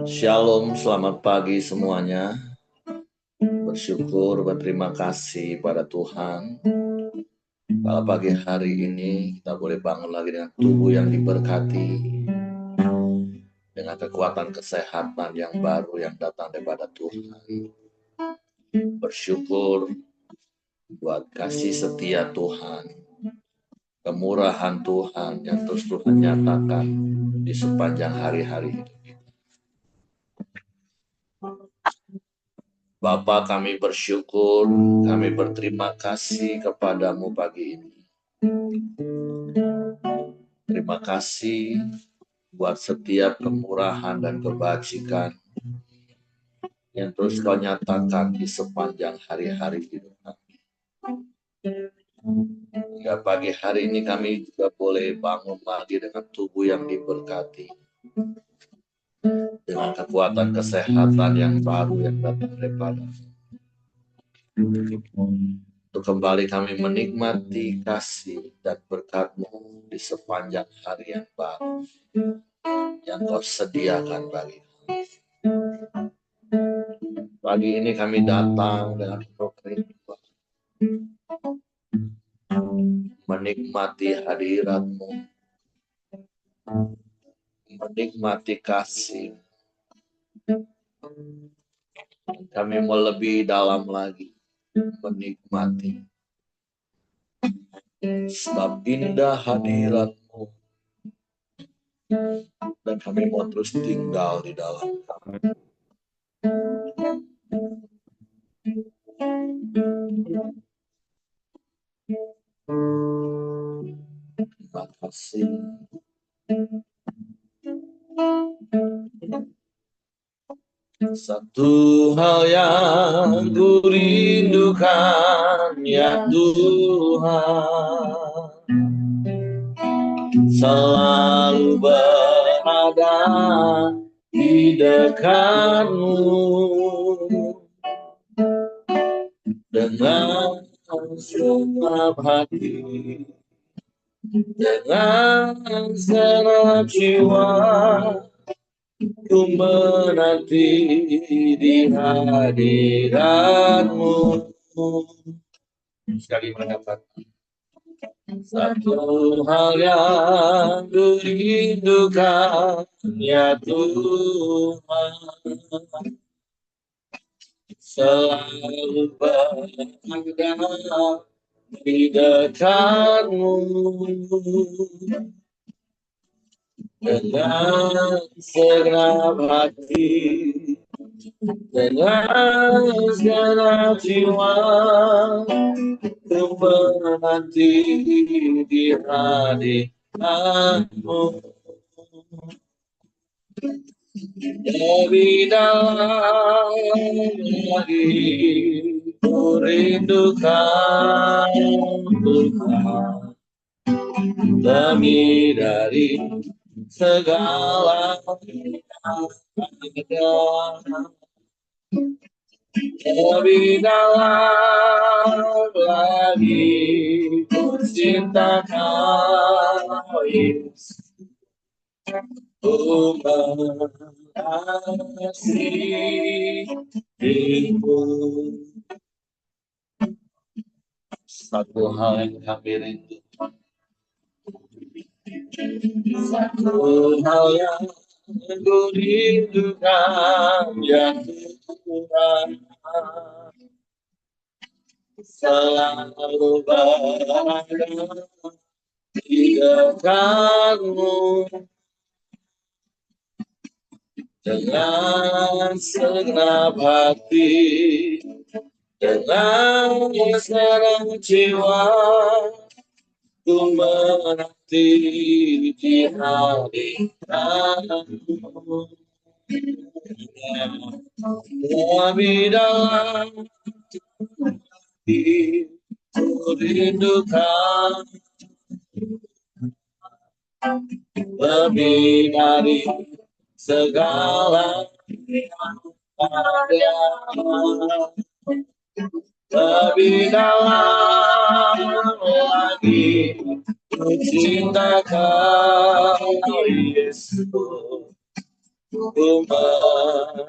Shalom, selamat pagi semuanya. Bersyukur, berterima kasih pada Tuhan. Kalau pagi hari ini kita boleh bangun lagi dengan tubuh yang diberkati, dengan kekuatan kesehatan yang baru yang datang daripada Tuhan. Bersyukur buat kasih setia Tuhan, kemurahan Tuhan yang terus Tuhan nyatakan di sepanjang hari-hari hidup. Bapa, kami bersyukur, kami berterima kasih kepadamu pagi ini. Terima kasih buat setiap kemurahan dan kebajikan yang terus kau nyatakan di sepanjang hari-hari hidup kami. Hingga pagi hari ini kami juga boleh bangun lagi dengan tubuh yang diberkati, dengan kekuatan kesehatan yang baru yang datang daripada. Untuk kembali kami menikmati kasih dan berkat-Mu di sepanjang hari yang baru yang kau sediakan bagi kami. Pagi ini kami datang dengan penuh kerinduan, menikmati hadirat-Mu, menikmati kasih. Kami mau lebih dalam lagi menikmati. Sebab indah hadirat-Mu, dan kami mau terus tinggal di dalam kami. Terima kasih. Satu hal yang ku rindukan ya Tuhan, selalu berada di dekat-Mu dengan segenap hati, dengan segenap jiwa. Ku menanti di hadirat-Mu. Sekali mendapat satu hal yang ku rindukan ya Tuhan, selalu berada di dekat-Mu dengan segenap hati, dengan segenap jiwa. Ku menanti di hadirat-Mu. Lebih dalam lagi ku rindukan Tuhan, lebih dari segala yang ada. Lebih dalam lagi ku cinta Kau Yesus, ku mengasihi-Mu. Satu hal yang kami rindu, satu hal yang ku rindukan ya Tuhan, selalu berada di dekat-Mu dengan segenap hati, dengan segenap jiwa. Ku menanti di hadirat-Mu. Lebih dalam hati ku rindukan, lebih dari segala yang ada. Lebih dalam lagi ku cinta Kau Yesus, ku mengasihimu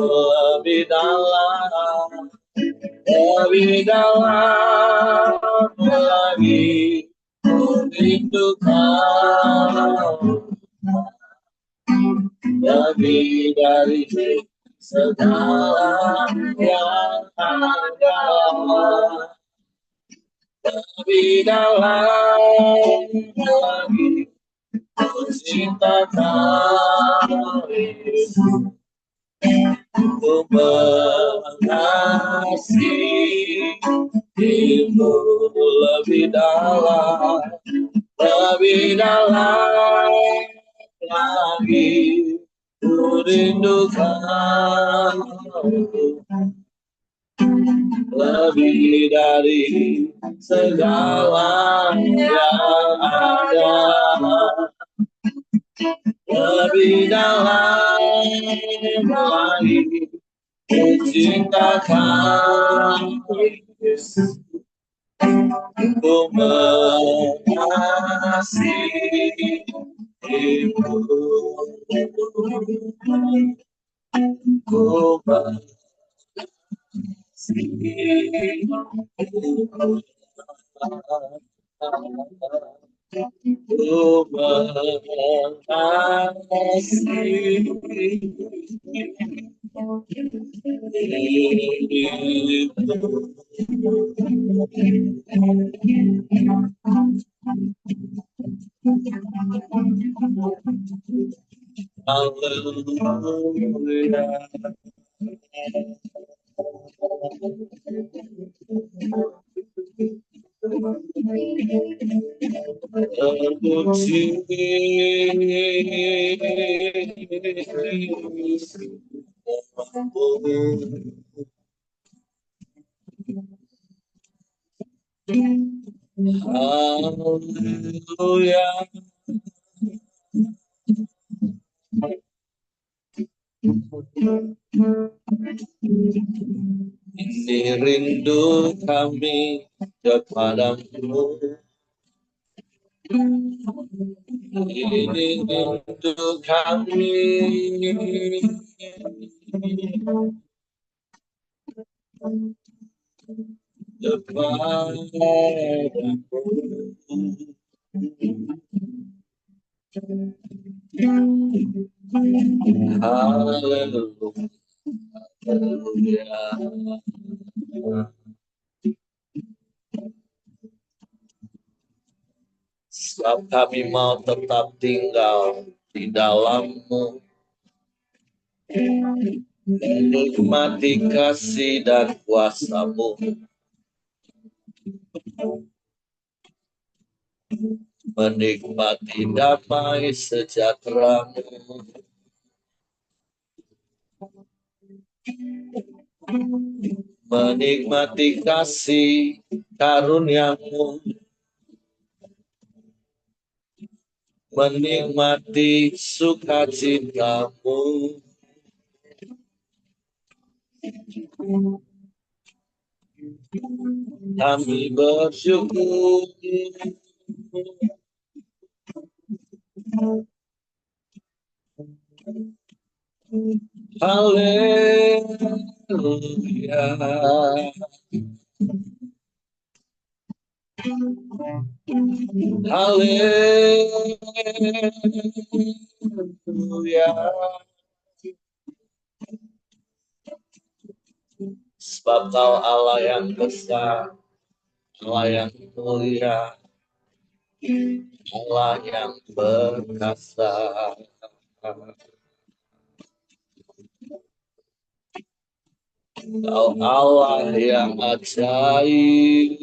lebih dalam, lebih dalam lagi, ku rindukan lebih dari segala yang ada, lebih dalam lagi, ku cintakan Yesus, ku mengasihimu lebih dalam, lebih dalam lagi, ku rindukan lebih dari segala yang ada, lebih dalam lagi, ku cintakan Yesus, ku mengasihimu, ku mengasihimu, ku Haleluya. Terpuji Haleluya. Ini rindu kami kepadamu, ini rindu kami Haleluya. Sebab kami mau tetap tinggal di dalam-Mu, menikmati kasih dan kuasa-Mu, menikmati damai sejahtera-Mu, menikmati kasih karunia-Mu, menikmati sukacita-Mu. Kami bersyukur, haleluya. Haleluya. Sebab Kau Allah yang besar, Allah yang mulia, Allah yang perkasa. Kau Allah yang ajaib,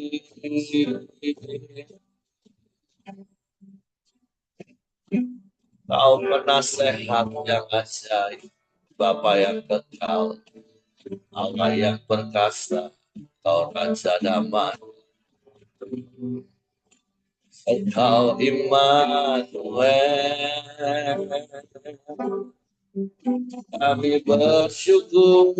Kau penasehat yang ajaib, Bapa yang kekal, Allah yang perkasa, Kau Raja damai, Engkau Immanuel. Kami bersyukur,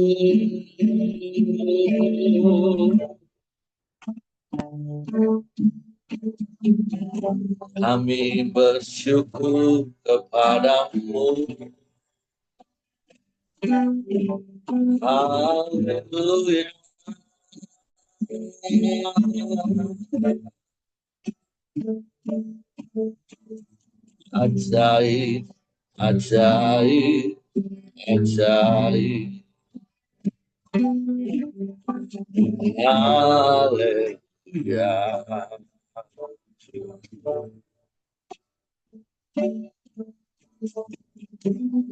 Kami bersyukur kepadamu. Haleluya. Ajaib, ajaib, ajaib. Haleluya.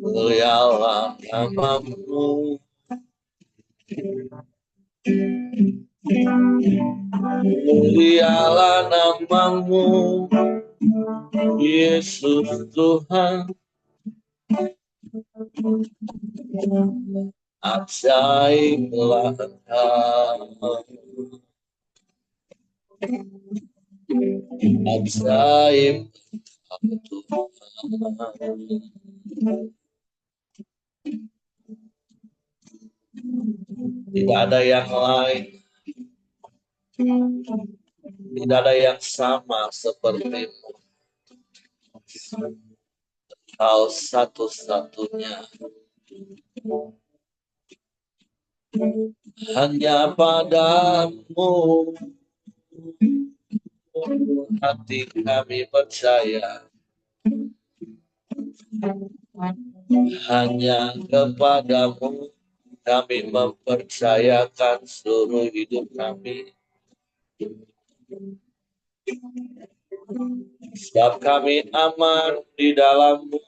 Mulialah namamu. Mulialah namamu, Yesus Tuhan. Ajaiblah Engkau. Ajaib Tuhan. Tidak ada yang lain. Tidak ada yang sama sepertimu. Kau satu-satunya. Hanya padamu hati kami percaya. Hanya kepadamu kami mempercayakan seluruh hidup kami. Sebab kami aman di dalam-Mu.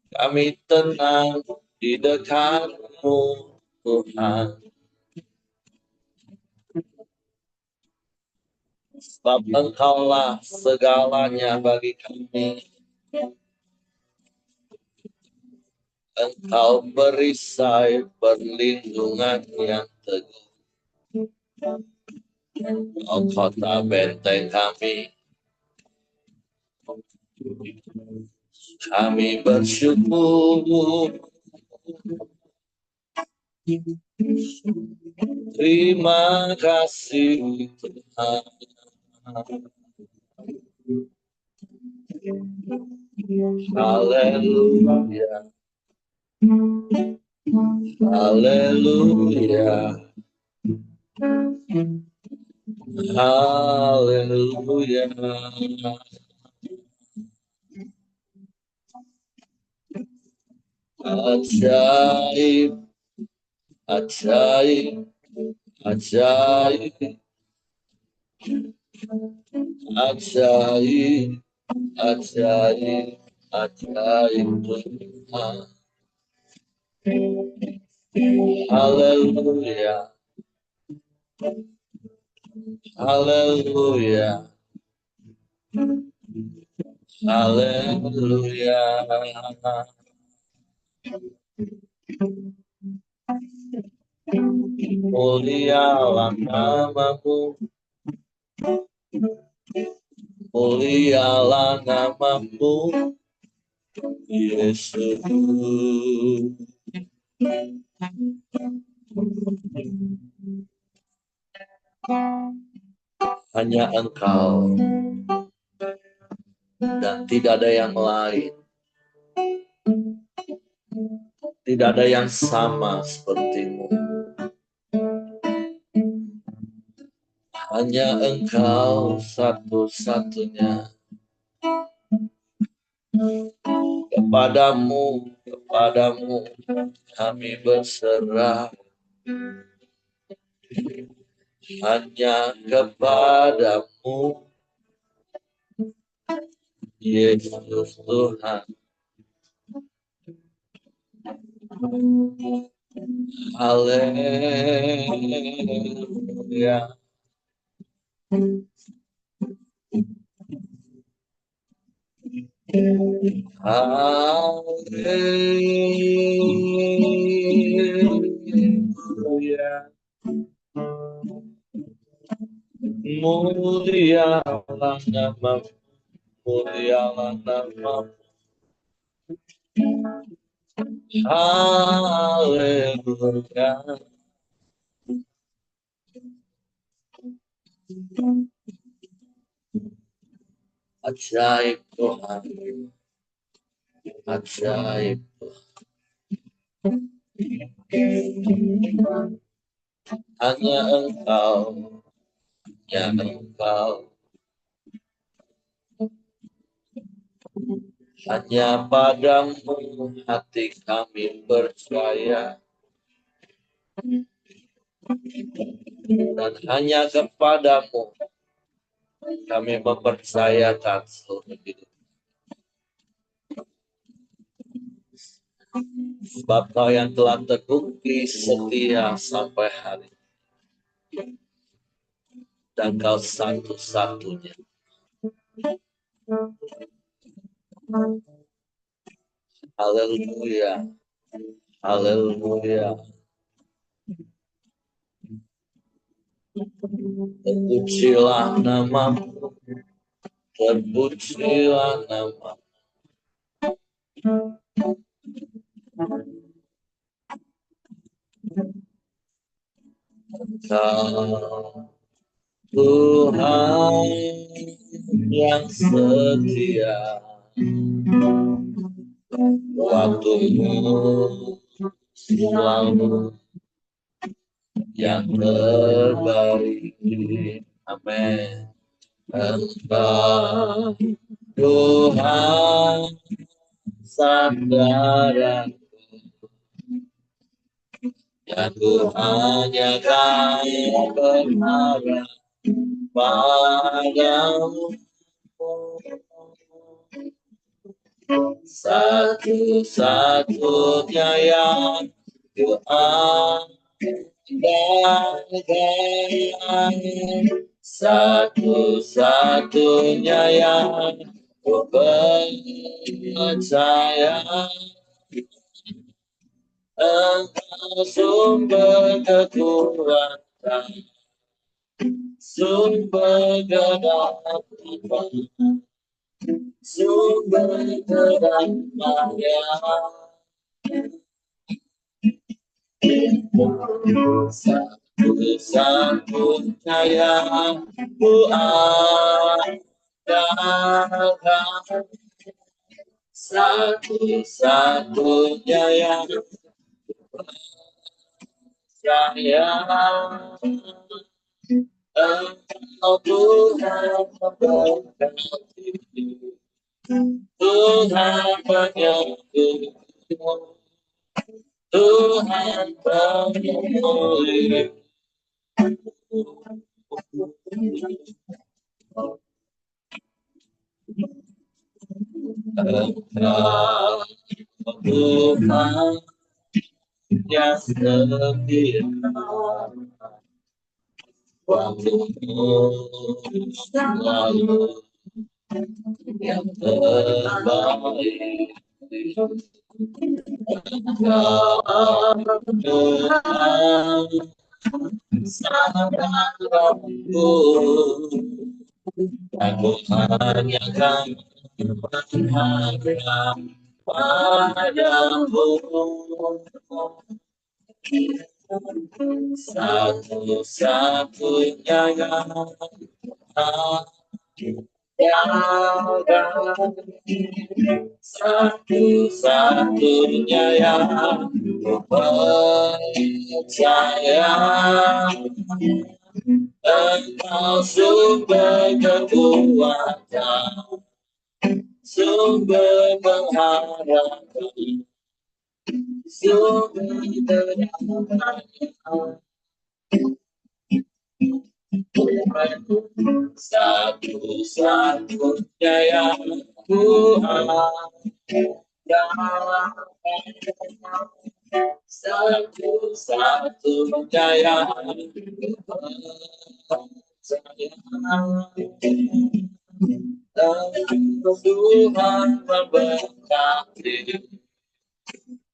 Kami tenang di dekat-Mu, Tuhan. Sebab Engkaulah segalanya bagi kami. Engkau perisai perlindungan yang teguh. Oh, kota benteng kami. Kami bersyukur. Terima kasih Tuhan. Haleluya. Haleluya. Haleluya. Ajaib, ajaib, ajaib, ajaib, ajaib, ajaib Tuhan. Haleluya. Haleluya. Haleluya. Mulialah namamu. Mulialah namamu, Yesus. Hanya Engkau dan tidak ada yang lain. Tidak ada yang sama sepertimu. Hanya Engkau satu-satunya. Kepadamu kami berserah. Hanya kepadamu, Yesus Tuhan. Haleluya. Haleluya. Mulialah namamu, mulialah namamu. Haleluya. Ajaib Tuhan, ajaib Tuhan. Hanya Engkau, hanya Engkau. Hanya padamu hati kami percaya, dan hanya kepadamu kami mempercayakan seluruh hidup. Sebab Kau yang telah terbukti setia sampai hari ini. Dan Kau satu-satunya. Haleluya. Haleluya. Terpujilah namamu. Terpujilah namamu. Kau Tuhan yang setia, waktumu selalu yang terbaik. Amin. Engkau Tuhan sandaran, ya Tuhan yang kami berharap padamu. Satu-satunya yang kuandalkan, satu-satunya yang ku percaya. Engkau sumber kekuatan, sumber kedamaian, sumber kedamaian. Satu-satunya yang ku andalkan, satu-satunya yang percaya. Engkau Tuhan memberkati, Tuhan penyembuh, Tuhan pemulih. Engkau Tuhan yang setia, waktumu selalu yang terbaik. Engkau Tuhan sandaranku, aku hanya akan berharap padamu. Satu-satunya yang andalkan, satu-satunya yang percaya. Engkau sumber kekuatan, sumber pengharapan, sumber kedamaian. Satu-satunya yang ku andalkan, satu-satunya yang percaya. Tuhan memberkati,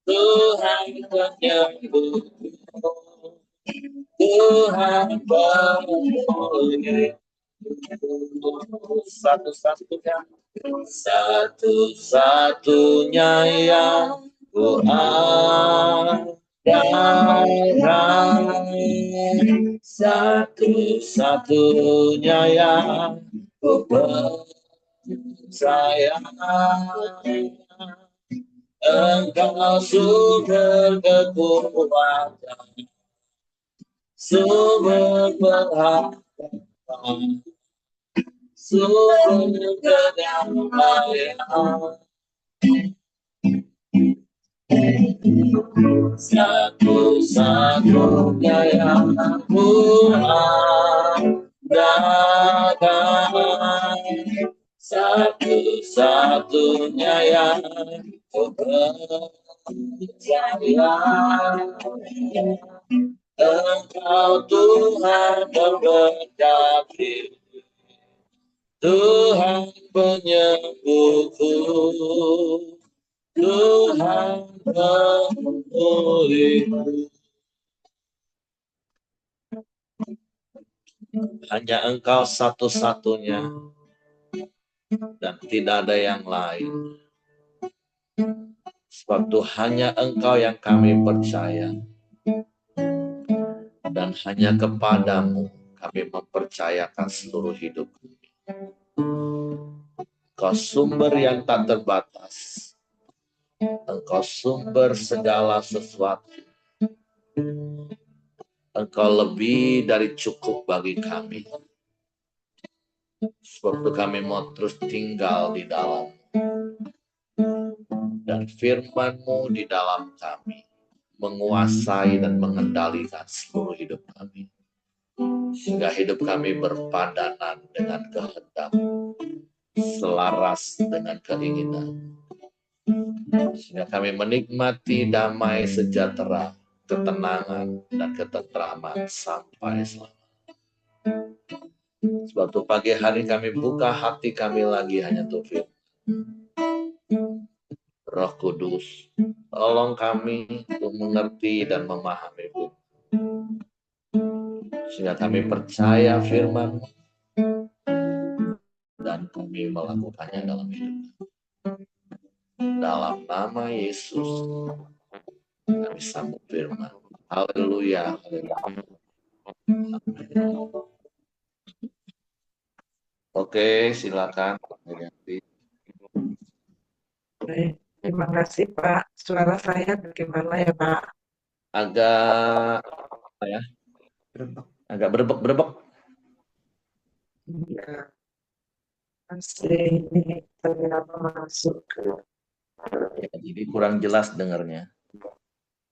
Tuhan penyembuh, Tuhan pemulih. Satu-satunya yang ku andalkan, Satu-satunya yang ku percaya, Engkau sumber kekuatan, sumber pengharapan, sumber kedamaian. Satu-satunya yang ku andalkan, satu-satunya yang ku percaya, Engkau Tuhan memberkati, Tuhan penyembuhku, Tuhan pemulihku. Hanya Engkau satu-satunya dan tidak ada yang lain. Sebab itu hanya Engkau yang kami percaya, dan hanya kepadamu kami mempercayakan seluruh hidup kami. Engkau sumber yang tak terbatas, Engkau sumber segala sesuatu, Engkau lebih dari cukup bagi kami. Sebab itu kami mau terus tinggal di dalam, dan firman-Mu di dalam kami menguasai dan mengendalikan seluruh hidup kami, sehingga hidup kami berpadanan dengan kehendak, selaras dengan keinginan, sehingga kami menikmati damai sejahtera, ketenangan, dan ketentraman sampai selama. Sebab itu pagi hari kami buka hati kami lagi hanya untuk firman. Roh Kudus, tolong kami untuk mengerti dan memahami firman, sehingga kami percaya firman dan kami melakukannya dalam hidup. Dalam nama Yesus kami sambut firman. Haleluya. Oke, silakan. Baik, terima kasih Pak. Suara saya bagaimana ya Pak? Agak apa ya? Agak berebek-berebek. Iya, masih ini ternyata masuk ke. Ya, jadi kurang jelas dengarnya.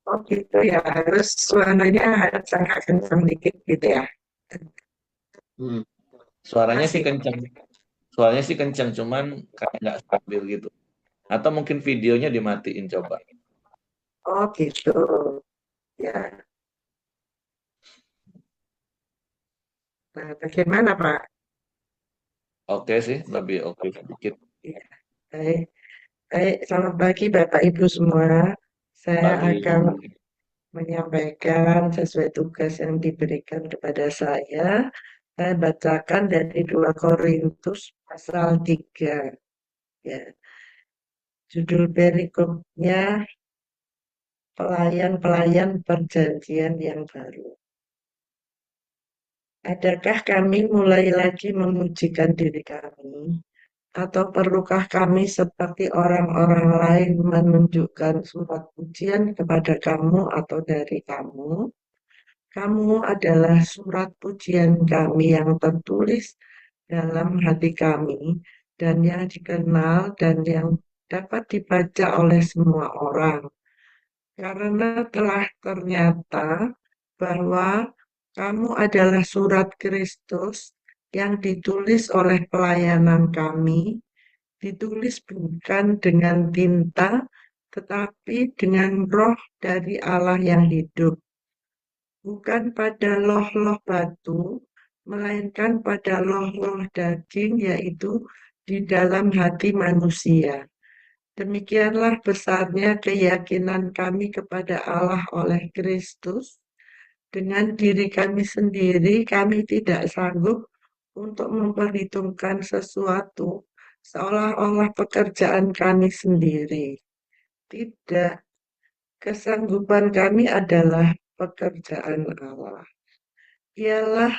Oh gitu ya, harus suaranya harus agak kencang dikit gitu ya. Suaranya sih Masih. kencang. Suaranya sih kencang, cuman kayak nggak stabil gitu. Atau mungkin videonya dimatiin coba. Oh gitu. Ya. Nah, bagaimana Pak? Oke sih, lebih oke sedikit. Ya, baik. Baik, selamat pagi Bapak Ibu semua. Saya Pagi. akan menyampaikan sesuai tugas yang diberikan kepada saya. Saya bacakan dari 2 Korintus pasal 3. Ya. Judul perikopnya pelayan-pelayan perjanjian yang baru. Adakah kami mulai lagi memujikan diri kami? Atau perlukah kami seperti orang-orang lain menunjukkan surat pujian kepada kamu atau dari kamu? Kamu adalah surat pujian kami yang tertulis dalam hati kami dan yang dikenal dan yang dapat dibaca oleh semua orang. Karena telah ternyata bahwa kamu adalah surat Kristus yang ditulis oleh pelayanan kami, ditulis bukan dengan tinta, tetapi dengan roh dari Allah yang hidup, bukan pada loh-loh batu, melainkan pada loh-loh daging, yaitu di dalam hati manusia. Demikianlah besarnya keyakinan kami kepada Allah oleh Kristus. Dengan diri kami sendiri, kami tidak sanggup untuk memperhitungkan sesuatu seolah-olah pekerjaan kami sendiri. Tidak, kesanggupan kami adalah pekerjaan Allah. ialah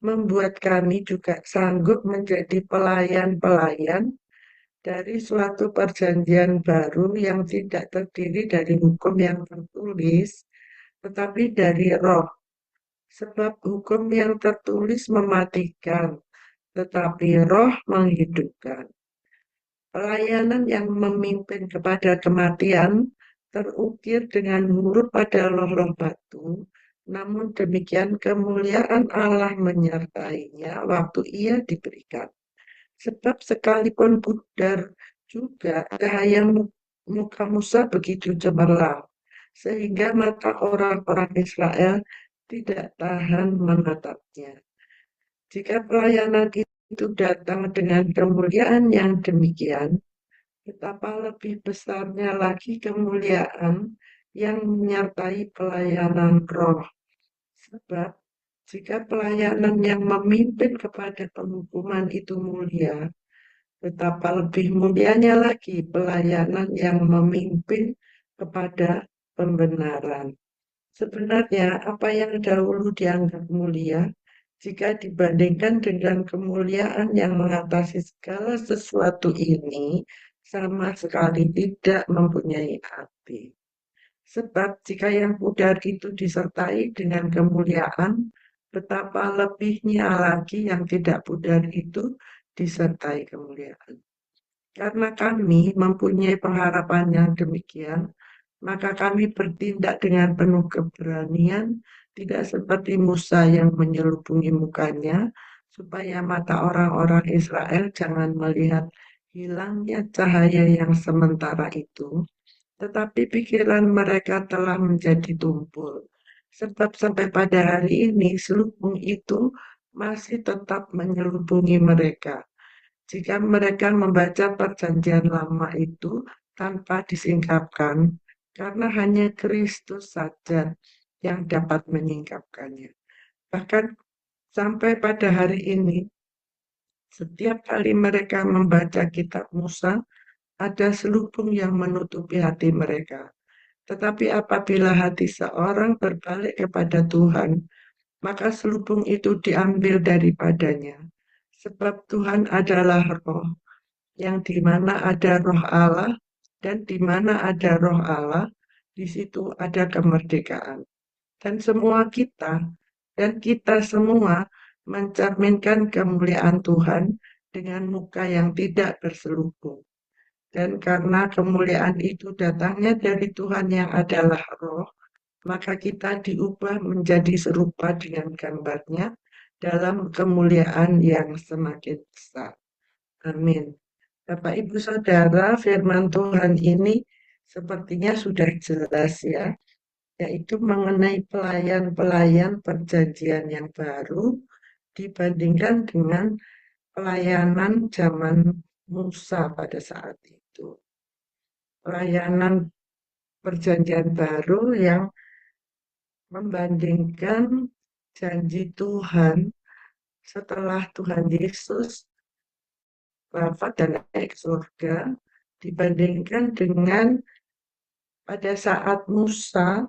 membuat kami juga sanggup menjadi pelayan-pelayan dari suatu perjanjian baru yang tidak terdiri dari hukum yang tertulis, tetapi dari roh. Sebab hukum yang tertulis mematikan, tetapi roh menghidupkan. Pelayanan yang memimpin kepada kematian terukir dengan huruf pada loh-loh batu, namun demikian kemuliaan Allah menyertainya waktu ia diberikan. Sebab sekalipun pudar juga cahaya muka Musa begitu cemerlang, sehingga mata orang-orang Israel tidak tahan menatapnya. Jika pelayanan itu datang dengan kemuliaan yang demikian, betapa lebih besarnya lagi kemuliaan yang menyertai pelayanan roh. Sebab jika pelayanan yang memimpin kepada penghukuman itu mulia, betapa lebih mulianya lagi pelayanan yang memimpin kepada pembenaran. Sebenarnya apa yang dahulu dianggap mulia, jika dibandingkan dengan kemuliaan yang mengatasi segala sesuatu ini, sama sekali tidak mempunyai arti. Sebab jika yang pudar itu disertai dengan kemuliaan, betapa lebihnya lagi yang tidak pudar itu disertai kemuliaan. Karena kami mempunyai pengharapan yang demikian, maka kami bertindak dengan penuh keberanian, tidak seperti Musa yang menyelubungi mukanya, supaya mata orang-orang Israel jangan melihat hilangnya cahaya yang sementara itu, tetapi pikiran mereka telah menjadi tumpul. Sebab sampai pada hari ini selubung itu masih tetap menyelubungi mereka. Jika mereka membaca perjanjian lama itu tanpa disingkapkan, karena hanya Kristus saja yang dapat menyingkapkannya. Bahkan sampai pada hari ini, setiap kali mereka membaca kitab Musa, ada selubung yang menutupi hati mereka. Tetapi apabila hati seorang berbalik kepada Tuhan, maka selubung itu diambil daripadanya. Sebab Tuhan adalah roh, yang di mana ada roh Allah, dan di mana ada roh Allah, di situ ada kemerdekaan. Dan kita semua mencerminkan kemuliaan Tuhan dengan muka yang tidak berselubung. Dan karena kemuliaan itu datangnya dari Tuhan yang adalah roh, maka kita diubah menjadi serupa dengan gambarnya dalam kemuliaan yang semakin besar. Amin. Bapak Ibu Saudara, firman Tuhan ini sepertinya sudah jelas ya, yaitu mengenai pelayan-pelayan perjanjian yang baru dibandingkan dengan pelayanan zaman Musa pada saat itu. Pelayanan perjanjian baru yang membandingkan janji Tuhan setelah Tuhan Yesus wafat dan naik ke surga dibandingkan dengan pada saat Musa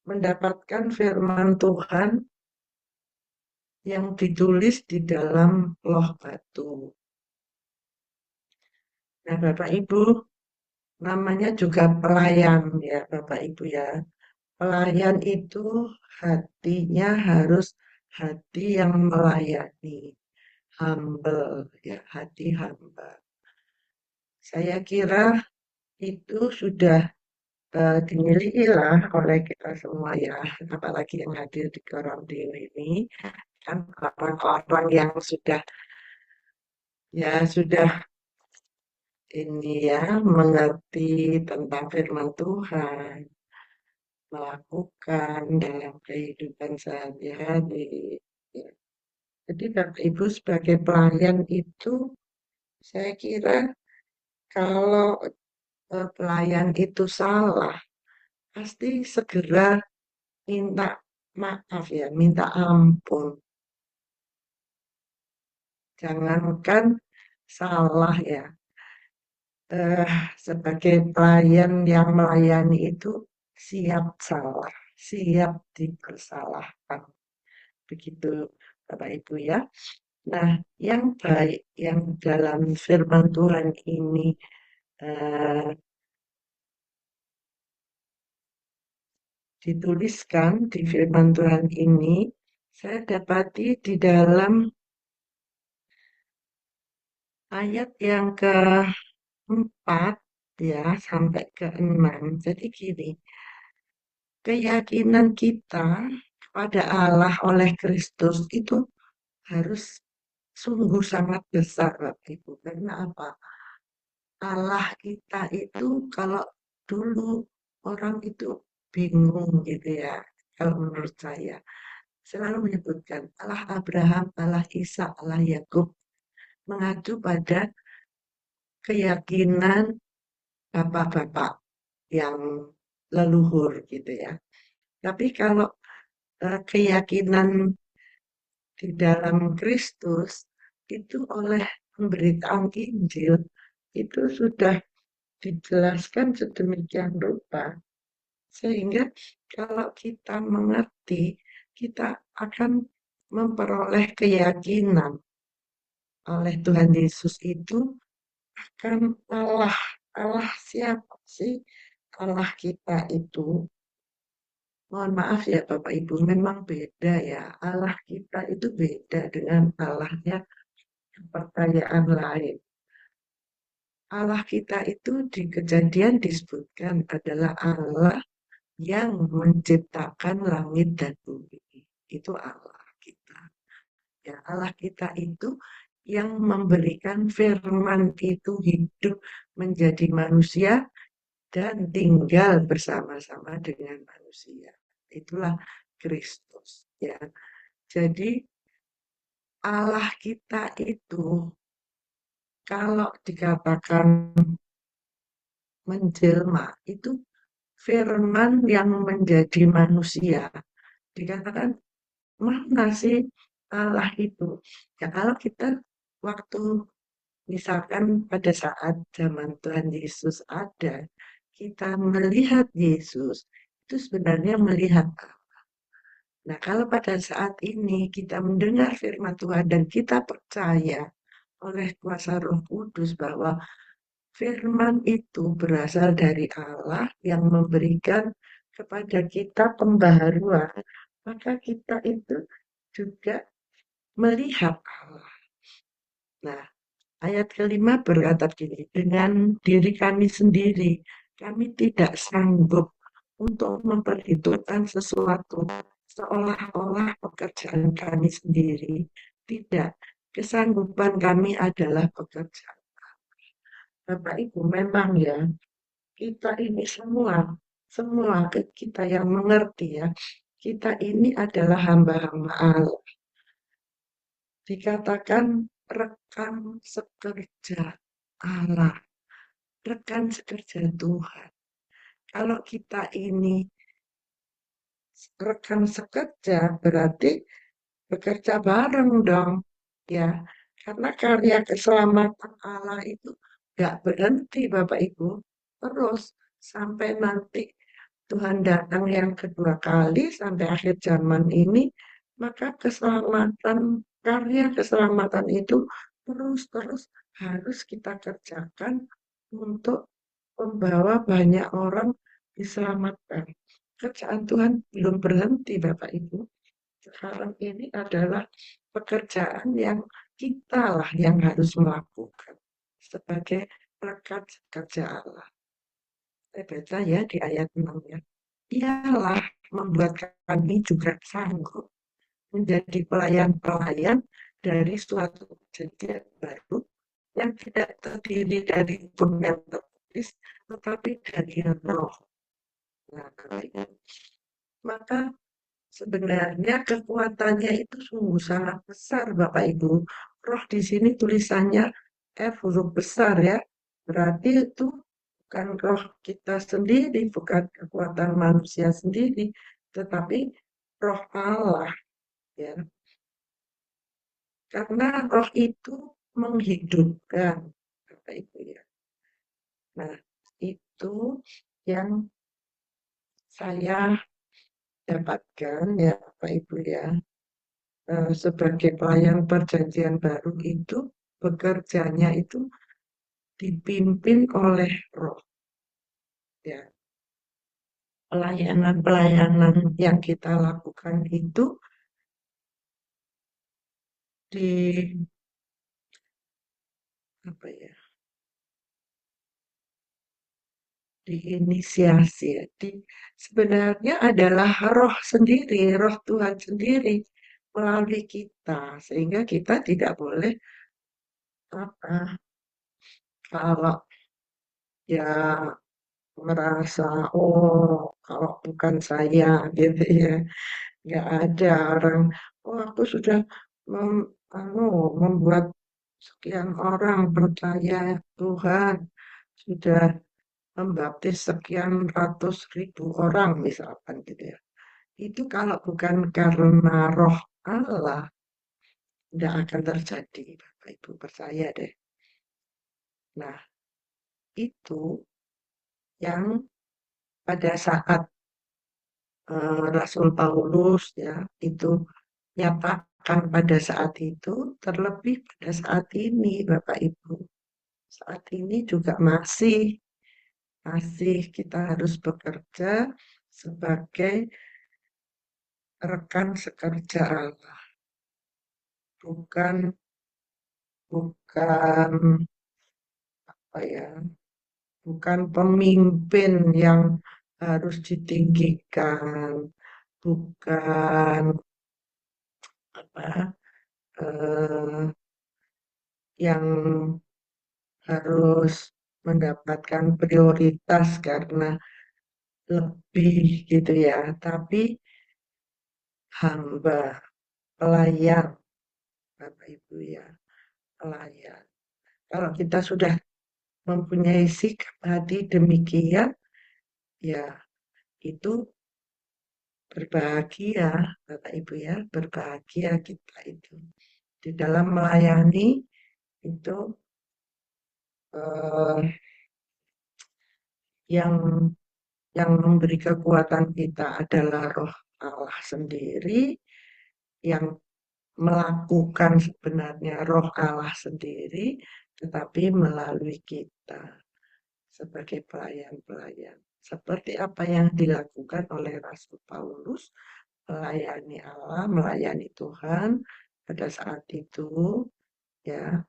mendapatkan firman Tuhan yang ditulis di dalam loh batu. Nah, Bapak Ibu, namanya juga pelayan ya, Bapak Ibu ya. Pelayan itu hatinya harus hati yang melayani, humble ya, hati hamba. Saya kira itu sudah dimiliki lah oleh kita semua ya, apalagi yang hadir di Koramil ini, kan orang-orang yang sudah ini ya mengerti tentang firman Tuhan, melakukan dalam kehidupan sehari-hari. Ya. Jadi Bapak Ibu sebagai pelayan itu, saya kira kalau pelayan itu salah, pasti segera minta maaf ya, minta ampun. Jangankan salah ya, sebagai pelayan yang melayani itu siap salah, siap dipersalahkan. Begitu Bapak Ibu ya. Nah, yang baik yang dalam firman Tuhan ini eh, dituliskan di firman Tuhan ini, saya dapati di dalam ayat yang keempat ya sampai keenam. Jadi gini, keyakinan kita kepada Allah oleh Kristus itu harus sungguh sangat besar, Bapak Ibu. Karena apa? Allah kita itu kalau dulu orang itu bingung gitu ya, kalau menurut saya. Selalu menyebutkan Allah Abraham, Allah Ishak, Allah Yakub mengacu pada keyakinan bapak-bapak yang leluhur gitu ya. Tapi kalau keyakinan di dalam Kristus itu oleh pemberitaan Injil itu sudah dijelaskan sedemikian rupa sehingga kalau kita mengerti kita akan memperoleh keyakinan oleh Tuhan Yesus itu kan Allah. Allah siapa sih? Allah kita itu, mohon maaf ya Bapak Ibu, memang beda ya. Allah kita itu beda dengan Allahnya kepercayaan lain. Allah kita itu di Kejadian disebutkan adalah Allah yang menciptakan langit dan bumi. Itu Allah kita. Ya, Allah kita itu yang memberikan firman itu hidup menjadi manusia dan tinggal bersama-sama dengan manusia. Itulah Kristus. Ya, jadi Allah kita itu kalau dikatakan menjelma itu firman yang menjadi manusia. Dikatakan mana sih Allah itu? Ya kalau kita waktu misalkan pada saat zaman Tuhan Yesus ada, kita melihat Yesus, itu sebenarnya melihat Allah. Nah, kalau pada saat ini kita mendengar firman Tuhan dan kita percaya oleh kuasa Roh Kudus bahwa firman itu berasal dari Allah yang memberikan kepada kita pembaharuan, maka kita itu juga melihat Allah. Nah, ayat kelima berkata gini, dengan diri kami sendiri, kami tidak sanggup untuk memperhitungkan sesuatu seolah-olah pekerjaan kami sendiri. Tidak, kesanggupan kami adalah pekerjaan. Bapak Ibu memang ya, kita ini semua kita yang mengerti ya, kita ini adalah hamba-hamba Allah. Dikatakan rekan sekerja Allah, rekan sekerja Tuhan. Kalau kita ini rekan sekerja, berarti bekerja bareng dong, ya. Karena karya keselamatan Allah itu gak berhenti, Bapak Ibu. Terus sampai nanti Tuhan datang yang kedua kali sampai akhir zaman ini, maka keselamatan, karya keselamatan itu terus-terus harus kita kerjakan untuk membawa banyak orang diselamatkan. Kerjaan Tuhan belum berhenti, Bapak Ibu. Sekarang ini adalah pekerjaan yang kita lah yang harus melakukan sebagai rekan kerja Allah. Saya baca ya di ayat 6 ya. Ialah membuat kami juga sanggup menjadi pelayan-pelayan dari suatu perjanjian baru yang tidak terdiri dari hukum yang tertulis, tetapi dari roh. Nah, maka sebenarnya kekuatannya itu sungguh sangat besar, Bapak Ibu. Roh di sini tulisannya F huruf besar ya. Berarti itu bukan roh kita sendiri, bukan kekuatan manusia sendiri, tetapi roh Allah ya. Karena roh itu menghidupkan, Bapak Ibu ya. Nah, itu yang saya dapatkan ya Bapak Ibu ya. sebagai pelayan perjanjian baru itu bekerjanya itu dipimpin oleh Roh. Ya, pelayanan-pelayanan yang kita lakukan itu di apa ya? Diinisiasi ya. Sebenarnya adalah Roh sendiri, Roh Tuhan sendiri melalui kita, sehingga kita tidak boleh apa kalau ya merasa oh kalau bukan saya gitu ya, nggak ada orang oh aku sudah anu, membuat sekian orang percaya Tuhan, sudah membaptis sekian ratus ribu orang misalkan gitu ya. Itu kalau bukan karena Roh Allah, tidak akan terjadi, Bapak Ibu percaya deh. Nah, itu yang pada saat Rasul Paulus ya itu nyatakan pada saat itu, terlebih pada saat ini, Bapak Ibu. Saat ini juga masih kita harus bekerja sebagai rekan sekerja Allah, bukan bukan apa ya, bukan pemimpin yang harus ditinggikan, bukan apa yang harus mendapatkan prioritas karena lebih gitu ya, tapi hamba, pelayan, Bapak Ibu ya, pelayan. Kalau kita sudah mempunyai sikap hati demikian, ya itu berbahagia, Bapak Ibu ya, berbahagia kita itu. Di dalam melayani itu eh, yang yang memberi kekuatan kita adalah Roh Allah sendiri, yang melakukan sebenarnya Roh Allah sendiri, tetapi melalui kita sebagai pelayan-pelayan. Seperti apa yang dilakukan oleh Rasul Paulus, melayani Allah, melayani Tuhan pada saat itu, ya.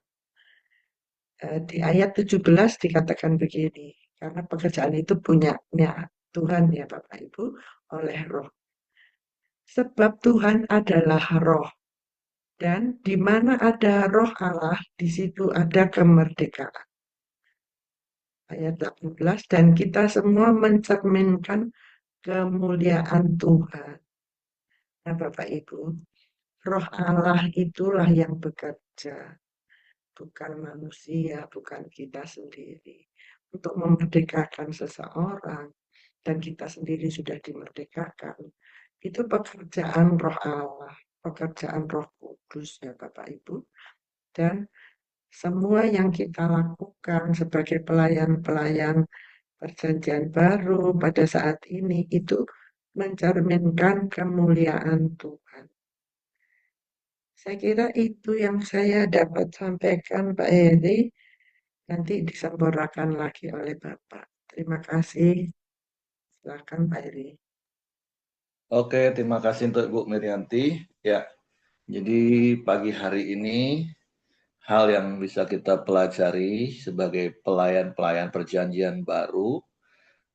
Di ayat 17 dikatakan begini, karena pekerjaan itu punyanya Tuhan ya Bapak Ibu, oleh Roh. Sebab Tuhan adalah Roh, dan di mana ada Roh Allah, di situ ada kemerdekaan. Ayat 18, dan kita semua mencerminkan kemuliaan Tuhan. Nah Bapak Ibu, Roh Allah itulah yang bekerja, bukan manusia, bukan kita sendiri. Untuk memerdekakan seseorang, dan kita sendiri sudah dimerdekakan. Itu pekerjaan Roh Allah, pekerjaan Roh Kudus ya Bapak Ibu. Dan semua yang kita lakukan sebagai pelayan-pelayan perjanjian baru pada saat ini itu mencerminkan kemuliaan Tuhan. Saya kira itu yang saya dapat sampaikan Pak Heri, nanti disempurnakan lagi oleh Bapak. Terima kasih. Silakan Pak Heri. Oke, terima kasih untuk Ibu Mirianti. Ya, jadi pagi hari ini hal yang bisa kita pelajari sebagai pelayan-pelayan perjanjian baru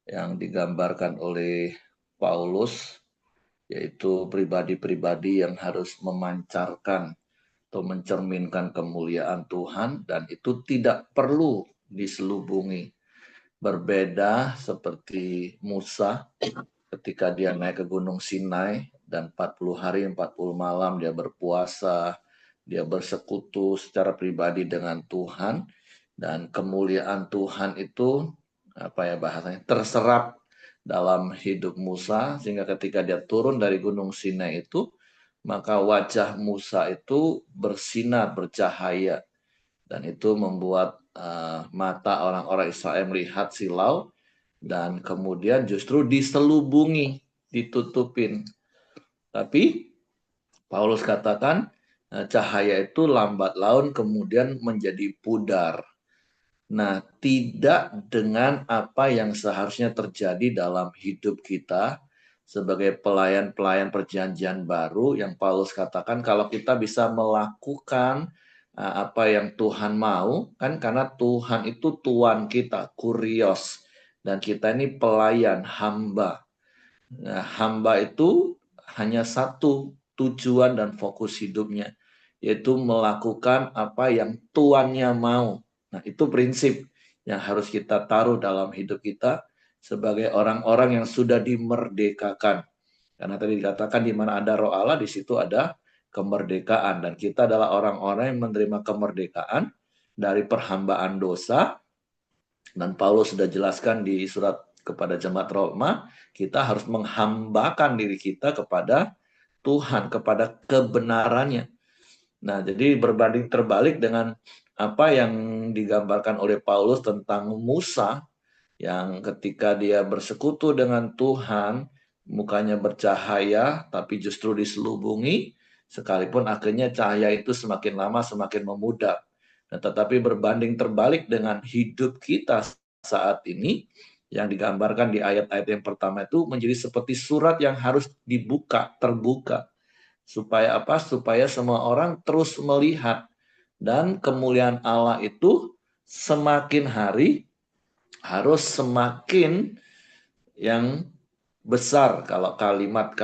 yang digambarkan oleh Paulus, yaitu pribadi-pribadi yang harus memancarkan atau mencerminkan kemuliaan Tuhan, dan itu tidak perlu diselubungi. Berbeda seperti Musa ketika dia naik ke Gunung Sinai dan 40 hari 40 malam dia berpuasa, dia bersekutu secara pribadi dengan Tuhan, dan kemuliaan Tuhan itu apa ya bahasanya terserap dalam hidup Musa, sehingga ketika dia turun dari Gunung Sinai itu, maka wajah Musa itu bersinar, bercahaya, dan itu membuat mata orang-orang Israel melihat silau, dan kemudian justru diselubungi, ditutupin. Tapi Paulus katakan cahaya itu lambat laun kemudian menjadi pudar. Nah, tidak dengan apa yang seharusnya terjadi dalam hidup kita sebagai pelayan-pelayan perjanjian baru yang Paulus katakan kalau kita bisa melakukan apa yang Tuhan mau, kan karena Tuhan itu Tuan kita, kurios, dan kita ini pelayan, hamba. Nah, hamba itu hanya satu tujuan dan fokus hidupnya, yaitu melakukan apa yang tuannya mau. Nah, itu prinsip yang harus kita taruh dalam hidup kita sebagai orang-orang yang sudah dimerdekakan. Karena tadi dikatakan di mana ada roh Allah, di situ ada kemerdekaan. Dan kita adalah orang-orang yang menerima kemerdekaan dari perhambaan dosa. Dan Paulus sudah jelaskan di surat kepada jemaat Roma, kita harus menghambakan diri kita kepada Tuhan, kepada kebenarannya. Nah, jadi berbanding terbalik dengan apa yang digambarkan oleh Paulus tentang Musa, yang ketika dia bersekutu dengan Tuhan, mukanya bercahaya, tapi justru diselubungi, sekalipun akhirnya cahaya itu semakin lama semakin memudar. Nah, tetapi berbanding terbalik dengan hidup kita saat ini, yang digambarkan di ayat-ayat yang pertama itu menjadi seperti surat yang harus dibuka, terbuka. Supaya apa? Supaya semua orang terus melihat. Dan kemuliaan Allah itu semakin hari harus semakin yang besar kalau kalimat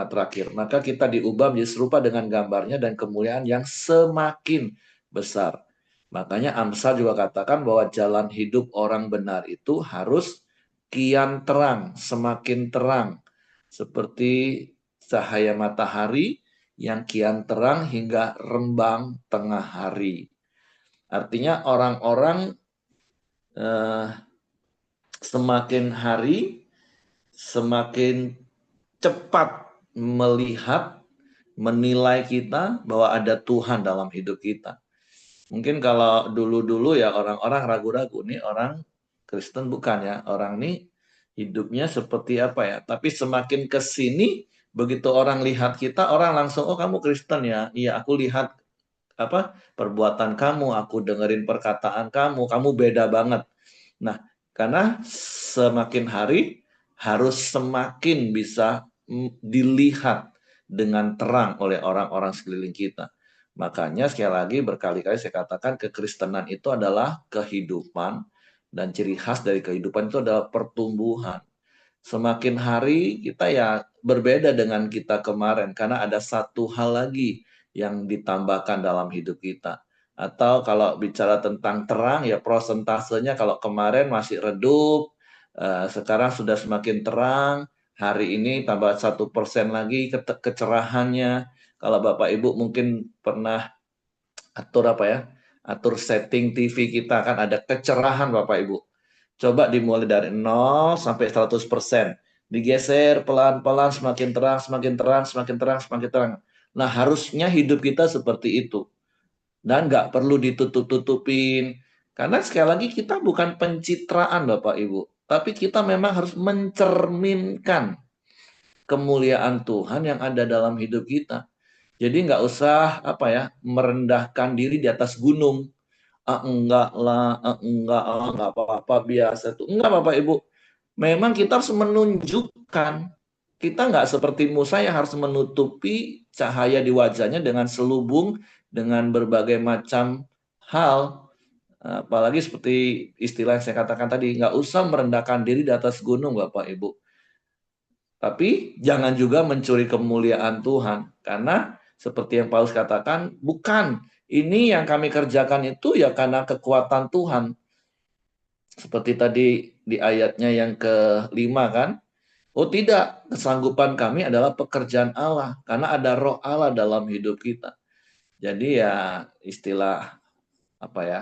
terakhir. Maka kita diubah menjadi serupa dengan gambarnya dan kemuliaan yang semakin besar. Makanya Amsal juga katakan bahwa jalan hidup orang benar itu harus kian terang, semakin terang. Seperti cahaya matahari yang kian terang hingga rembang tengah hari. Artinya orang-orang semakin hari semakin cepat melihat, menilai kita bahwa ada Tuhan dalam hidup kita. Mungkin kalau dulu-dulu ya orang-orang ragu-ragu, nih orang Kristen bukan ya, orang ini hidupnya seperti apa ya. Tapi semakin ke sini, begitu orang lihat kita, orang langsung, oh kamu Kristen ya, iya aku lihat apa perbuatan kamu, aku dengerin perkataan kamu beda banget. Nah, karena semakin hari harus semakin bisa dilihat dengan terang oleh orang-orang sekeliling kita. Makanya sekali lagi berkali-kali saya katakan kekristenan itu adalah kehidupan dan ciri khas dari kehidupan itu adalah pertumbuhan. Semakin hari kita ya berbeda dengan kita kemarin karena ada satu hal lagi yang ditambahkan dalam hidup kita. Atau kalau bicara tentang terang ya prosentasenya kalau kemarin masih redup, sekarang sudah semakin terang, hari ini tambah 1% lagi kecerahannya. Kalau Bapak Ibu mungkin pernah atur apa ya, atur setting TV kita kan ada kecerahan Bapak Ibu. Coba dimulai dari 0 sampai 100%. Digeser pelan-pelan semakin terang, semakin terang, semakin terang, semakin terang. Nah harusnya hidup kita seperti itu. Dan nggak perlu ditutup-tutupin. Karena sekali lagi kita bukan pencitraan Bapak Ibu. Tapi kita memang harus mencerminkan kemuliaan Tuhan yang ada dalam hidup kita. Jadi nggak usah apa ya merendahkan diri di atas gunung. Enggak lah, enggak apa-apa biasa tuh. Enggak Bapak Ibu. Memang kita harus menunjukkan kita nggak seperti Musa yang harus menutupi cahaya di wajahnya dengan selubung dengan berbagai macam hal. Apalagi seperti istilah yang saya katakan tadi, nggak usah merendahkan diri di atas gunung Bapak Ibu. Tapi jangan juga mencuri kemuliaan Tuhan. Karena seperti yang Paulus katakan, bukan. Ini yang kami kerjakan itu ya karena kekuatan Tuhan. Seperti tadi di ayatnya yang ke-5 kan. Oh tidak, kesanggupan kami adalah pekerjaan Allah. Karena ada roh Allah dalam hidup kita. Jadi ya istilah apa ya,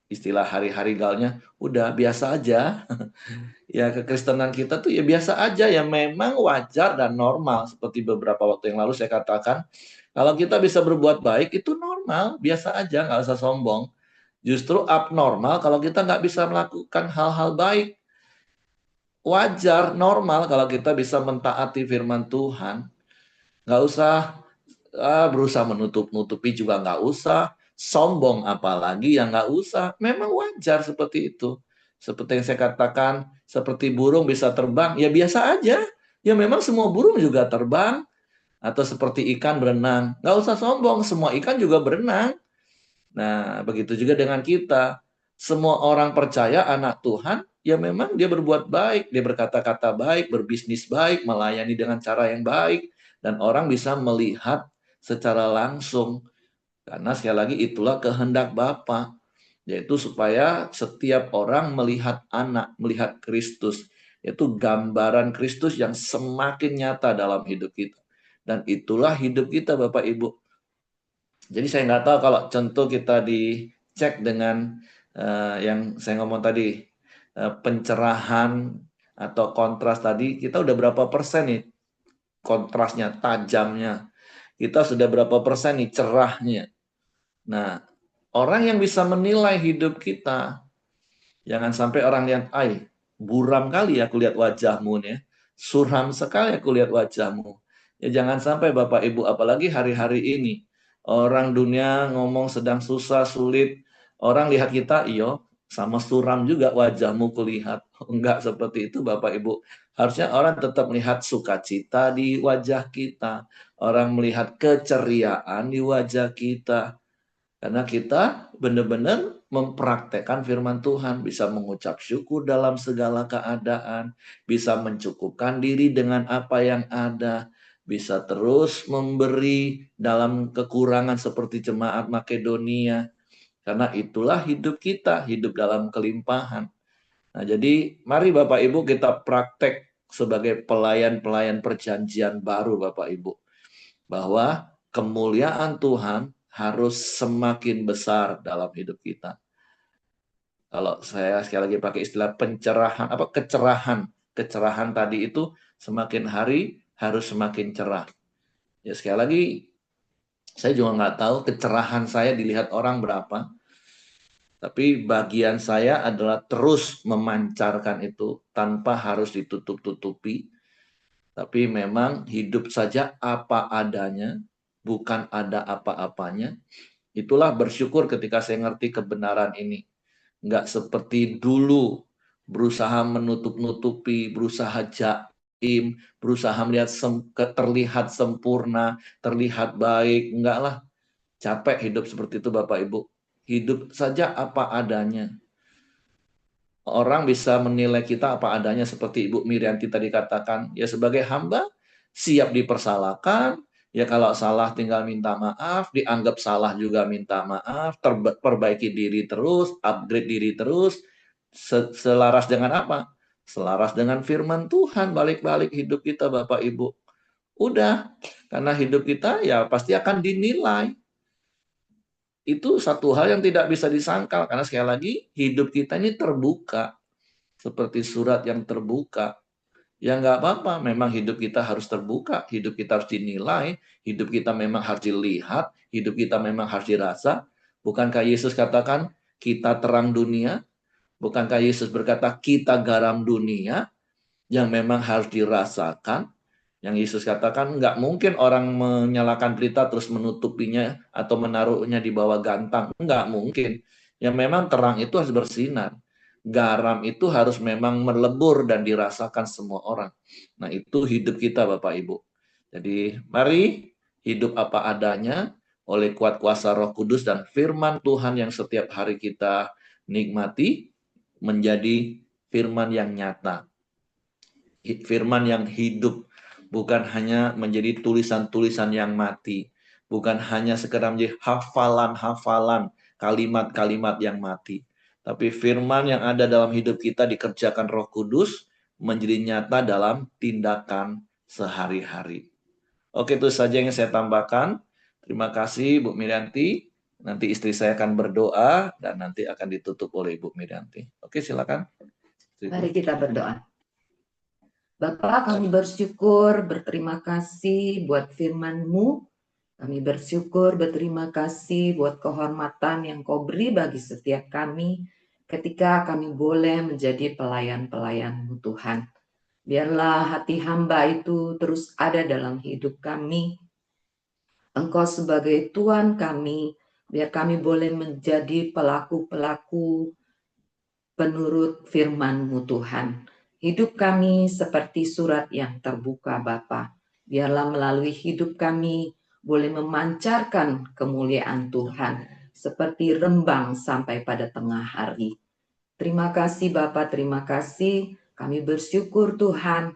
istilah hari-hari galnya, udah biasa aja. Ya kekristenan kita tuh ya biasa aja ya memang wajar dan normal seperti beberapa waktu yang lalu saya katakan kalau kita bisa berbuat baik itu normal biasa aja nggak usah sombong justru abnormal kalau kita nggak bisa melakukan hal-hal baik wajar normal kalau kita bisa mentaati firman Tuhan nggak usah berusaha menutup-nutupi juga nggak usah, sombong apalagi yang nggak usah. Memang wajar seperti itu. Seperti yang saya katakan, seperti burung bisa terbang, ya biasa aja. Ya memang semua burung juga terbang, atau seperti ikan berenang. Nggak usah sombong, semua ikan juga berenang. Nah, begitu juga dengan kita. Semua orang percaya anak Tuhan, ya memang dia berbuat baik, dia berkata-kata baik, berbisnis baik, melayani dengan cara yang baik, dan orang bisa melihat secara langsung. Karena sekali lagi itulah kehendak Bapa, yaitu supaya setiap orang melihat anak, melihat Kristus, yaitu gambaran Kristus yang semakin nyata dalam hidup kita. Dan itulah hidup kita Bapak Ibu. Jadi saya nggak tahu kalau contoh kita dicek dengan yang saya ngomong tadi, pencerahan atau kontras tadi, kita udah berapa persen nih kontrasnya, tajamnya. Kita sudah berapa persen nih cerahnya. Nah, orang yang bisa menilai hidup kita, jangan sampai orang lihat, ay, buram kali aku lihat wajahmu nih, suram sekali aku lihat wajahmu. Ya jangan sampai Bapak Ibu, apalagi hari-hari ini, orang dunia ngomong sedang susah, sulit, orang lihat kita, iyo, sama suram juga wajahmu kulihat. Enggak seperti itu Bapak Ibu. Harusnya orang tetap melihat sukacita di wajah kita. Orang melihat keceriaan di wajah kita. Karena kita benar-benar mempraktekkan firman Tuhan, bisa mengucap syukur dalam segala keadaan, bisa mencukupkan diri dengan apa yang ada, bisa terus memberi dalam kekurangan seperti jemaat Makedonia. Karena itulah hidup kita, hidup dalam kelimpahan. Nah, jadi mari Bapak Ibu kita praktek sebagai pelayan-pelayan perjanjian baru Bapak Ibu. Bahwa kemuliaan Tuhan harus semakin besar dalam hidup kita. Kalau saya sekali lagi pakai istilah pencerahan, apa kecerahan tadi itu semakin hari harus semakin cerah. Ya sekali lagi saya juga nggak tahu kecerahan saya dilihat orang berapa, tapi bagian saya adalah terus memancarkan itu tanpa harus ditutup-tutupi. Tapi memang hidup saja apa adanya, bukan ada apa-apanya. Itulah bersyukur ketika saya ngerti kebenaran ini. Nggak seperti dulu berusaha menutup-nutupi, berusaha jaim, berusaha melihat terlihat sempurna, terlihat baik. Enggak lah, capek hidup seperti itu Bapak Ibu. Hidup saja apa adanya. Orang bisa menilai kita apa adanya seperti Ibu Mirianti tadi katakan. Ya sebagai hamba siap dipersalahkan. Ya kalau salah tinggal minta maaf, dianggap salah juga minta maaf, perbaiki diri terus, upgrade diri terus. Selaras dengan apa? Selaras dengan firman Tuhan, balik-balik hidup kita Bapak Ibu. Udah, karena hidup kita ya pasti akan dinilai. Itu satu hal yang tidak bisa disangkal, karena sekali lagi hidup kita ini terbuka. Seperti surat yang terbuka. Ya nggak apa-apa, memang hidup kita harus terbuka, hidup kita harus dinilai, hidup kita memang harus dilihat, hidup kita memang harus dirasa. Bukankah Yesus katakan, kita terang dunia? Bukankah Yesus berkata, kita garam dunia? Yang memang harus dirasakan. Yang Yesus katakan, nggak mungkin orang menyalakan pelita terus menutupinya atau menaruhnya di bawah gantang. Nggak mungkin. Yang memang terang itu harus bersinar. Garam itu harus memang melebur dan dirasakan semua orang. Nah, itu hidup kita Bapak Ibu. Jadi, mari hidup apa adanya oleh kuat kuasa Roh Kudus dan firman Tuhan yang setiap hari kita nikmati menjadi firman yang nyata. Firman yang hidup, bukan hanya menjadi tulisan-tulisan yang mati, bukan hanya sekedar menjadi hafalan-hafalan kalimat-kalimat yang mati. Tapi firman yang ada dalam hidup kita dikerjakan Roh Kudus menjadi nyata dalam tindakan sehari-hari. Oke, itu saja yang saya tambahkan. Terima kasih Bu Mirianti. Nanti istri saya akan berdoa dan nanti akan ditutup oleh Ibu Mirianti. Oke, silakan. Mari kita berdoa. Bapak, kami bersyukur, berterima kasih buat firman-Mu. Kami bersyukur, berterima kasih buat kehormatan yang Kau beri bagi setiap kami ketika kami boleh menjadi pelayan-pelayan-Mu Tuhan. Biarlah hati hamba itu terus ada dalam hidup kami. Engkau sebagai Tuhan kami, biar kami boleh menjadi pelaku-pelaku penurut firman-Mu Tuhan. Hidup kami seperti surat yang terbuka Bapa. Biarlah melalui hidup kami boleh memancarkan kemuliaan Tuhan seperti rembang sampai pada tengah hari. Terima kasih Bapa, terima kasih. Kami bersyukur Tuhan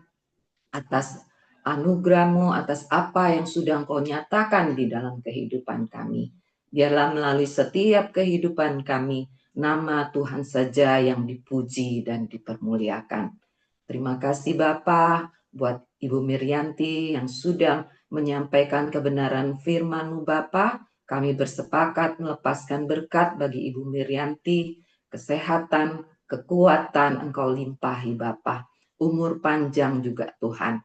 atas anugerah-Mu, atas apa yang sudah Engkau nyatakan di dalam kehidupan kami. Biarlah melalui setiap kehidupan kami, nama Tuhan saja yang dipuji dan dipermuliakan. Terima kasih Bapa buat Ibu Miryanti yang sudah menyampaikan kebenaran firman-Mu Bapa. Kami bersepakat melepaskan berkat bagi Ibu Miryanti, kesehatan, kekuatan Engkau limpahi Bapa. Umur panjang juga Tuhan.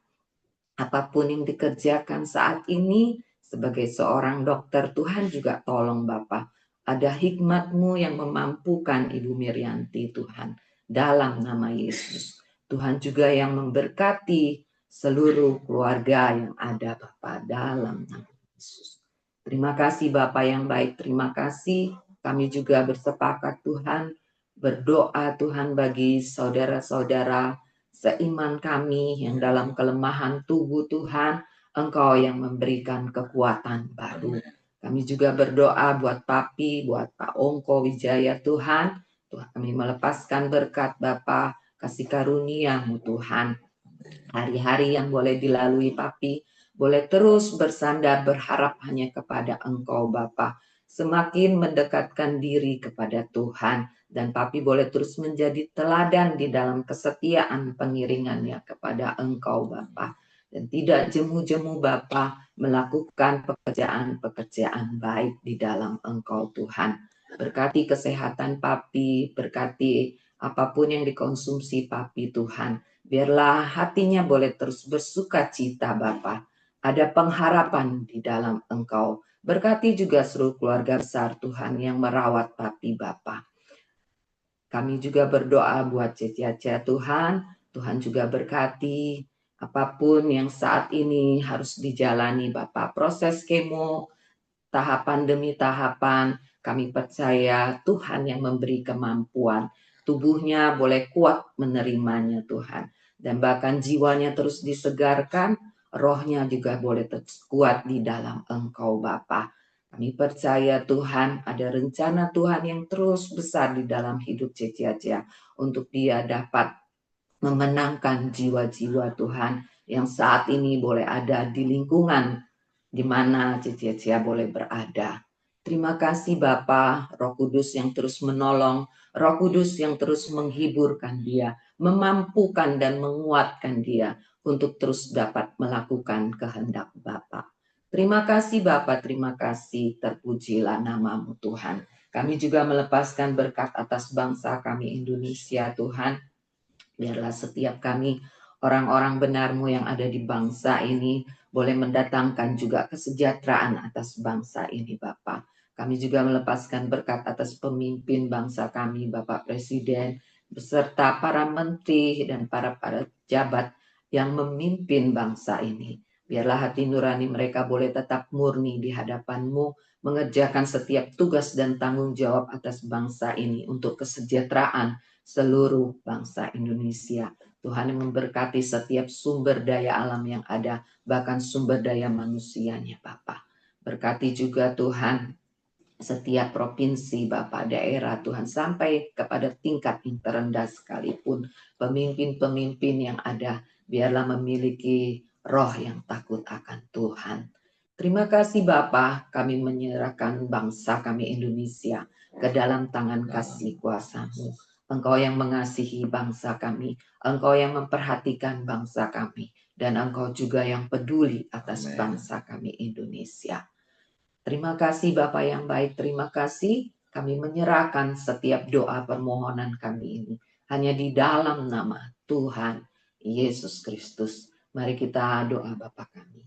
Apapun yang dikerjakan saat ini sebagai seorang dokter, Tuhan juga tolong Bapak. Ada hikmat-Mu yang memampukan Ibu Miryanti Tuhan. Dalam nama Yesus. Tuhan juga yang memberkati seluruh keluarga yang ada Bapak. Dalam nama Yesus. Terima kasih Bapak yang baik. Terima kasih. Kami juga bersepakat Tuhan. Berdoa Tuhan bagi saudara-saudara seiman kami yang dalam kelemahan tubuh Tuhan, Engkau yang memberikan kekuatan baru. Kami juga berdoa buat Papi, buat Pak Ongko Wijaya Tuhan. Tuhan kami melepaskan berkat Bapa, kasih karunia-Mu Tuhan. Hari-hari yang boleh dilalui Papi, boleh terus bersandar berharap hanya kepada Engkau Bapa. Semakin mendekatkan diri kepada Tuhan. Dan Papi boleh terus menjadi teladan di dalam kesetiaan pengiringannya kepada Engkau Bapa. Dan tidak jemu-jemu Bapa melakukan pekerjaan-pekerjaan baik di dalam Engkau Tuhan. Berkati kesehatan Papi, berkati apapun yang dikonsumsi Papi Tuhan. Biarlah hatinya boleh terus bersuka cita Bapa. Ada pengharapan di dalam Engkau. Berkati juga seluruh keluarga besar Tuhan yang merawat Papi Bapa. Kami juga berdoa buat Cecia Tuhan. Tuhan juga berkati apapun yang saat ini harus dijalani Bapak. Proses kemo, tahapan demi tahapan, kami percaya Tuhan yang memberi kemampuan. Tubuhnya boleh kuat menerimanya Tuhan. Dan bahkan jiwanya terus disegarkan, rohnya juga boleh terus kuat di dalam Engkau Bapa. Kami percaya Tuhan ada rencana Tuhan yang terus besar di dalam hidup Cecia untuk dia dapat memenangkan jiwa-jiwa Tuhan yang saat ini boleh ada di lingkungan di mana Cecia boleh berada. Terima kasih Bapa, Roh Kudus yang terus menolong, Roh Kudus yang terus menghiburkan dia, memampukan dan menguatkan dia untuk terus dapat melakukan kehendak Bapa. Terima kasih Bapa, terima kasih, terpujilah nama-Mu Tuhan. Kami juga melepaskan berkat atas bangsa kami Indonesia Tuhan. Biarlah setiap kami orang-orang benar-Mu yang ada di bangsa ini boleh mendatangkan juga kesejahteraan atas bangsa ini Bapa. Kami juga melepaskan berkat atas pemimpin bangsa kami Bapak Presiden beserta para menteri dan para pejabat yang memimpin bangsa ini. Biarlah hati nurani mereka boleh tetap murni di hadapan-Mu, mengerjakan setiap tugas dan tanggung jawab atas bangsa ini untuk kesejahteraan seluruh bangsa Indonesia. Tuhan yang memberkati setiap sumber daya alam yang ada, bahkan sumber daya manusianya Bapa. Berkati juga Tuhan setiap provinsi Bapak daerah Tuhan sampai kepada tingkat yang terendah sekalipun pemimpin-pemimpin yang ada biarlah memiliki roh yang takut akan Tuhan. Terima kasih Bapa, kami menyerahkan bangsa kami Indonesia ke dalam tangan kasih kuasa-Mu. Engkau yang mengasihi bangsa kami, Engkau yang memperhatikan bangsa kami, dan Engkau juga yang peduli atas bangsa kami Indonesia. Terima kasih Bapak yang baik, terima kasih kami menyerahkan setiap doa permohonan kami ini hanya di dalam nama Tuhan Yesus Kristus. Mari kita doa Bapa kami.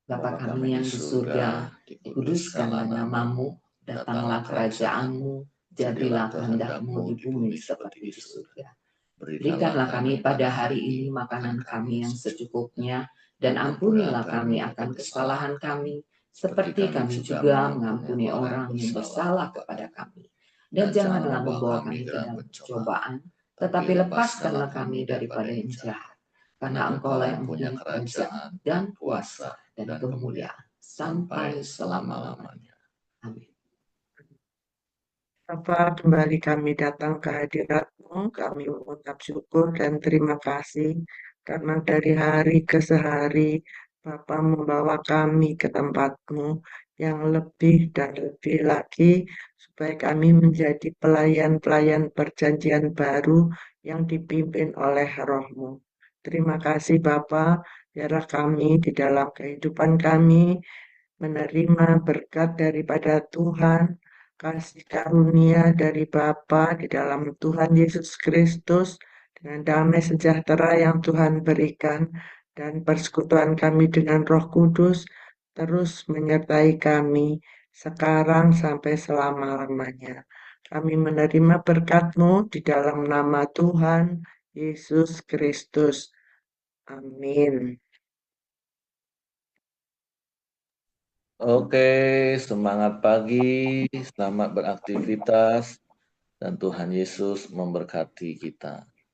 Bapa kami yang di surga, dikuduskanlah nama-Mu, datanglah kerajaan-Mu, jadilah kehendak-Mu di bumi seperti di surga. Berikanlah kami pada hari ini makanan kami yang secukupnya, dan ampunilah kami akan kesalahan kami, seperti kami juga mengampuni orang yang bersalah kepada kami. Dan janganlah membawa kami ke dalam pencobaan, tetapi lepaskanlah kami daripada yang jahat. Karena Engkaulah yang punya kerajaan dan kuasa dan kemuliaan sampai selama-lamanya. Amin. Bapa, kembali kami datang ke hadirat-Mu, kami mengucap syukur dan terima kasih karena dari hari ke hari Bapa membawa kami ke tempat-Mu yang lebih dan lebih lagi supaya kami menjadi pelayan-pelayan perjanjian baru yang dipimpin oleh Roh-Mu. Terima kasih Bapa, biarlah kami di dalam kehidupan kami menerima berkat daripada Tuhan, kasih karunia dari Bapa di dalam Tuhan Yesus Kristus, dengan damai sejahtera yang Tuhan berikan, dan persekutuan kami dengan Roh Kudus terus menyertai kami sekarang sampai selama-lamanya. Kami menerima berkat-Mu di dalam nama Tuhan Yesus Kristus. Amin. Oke, semangat pagi, selamat beraktivitas, dan Tuhan Yesus memberkati kita.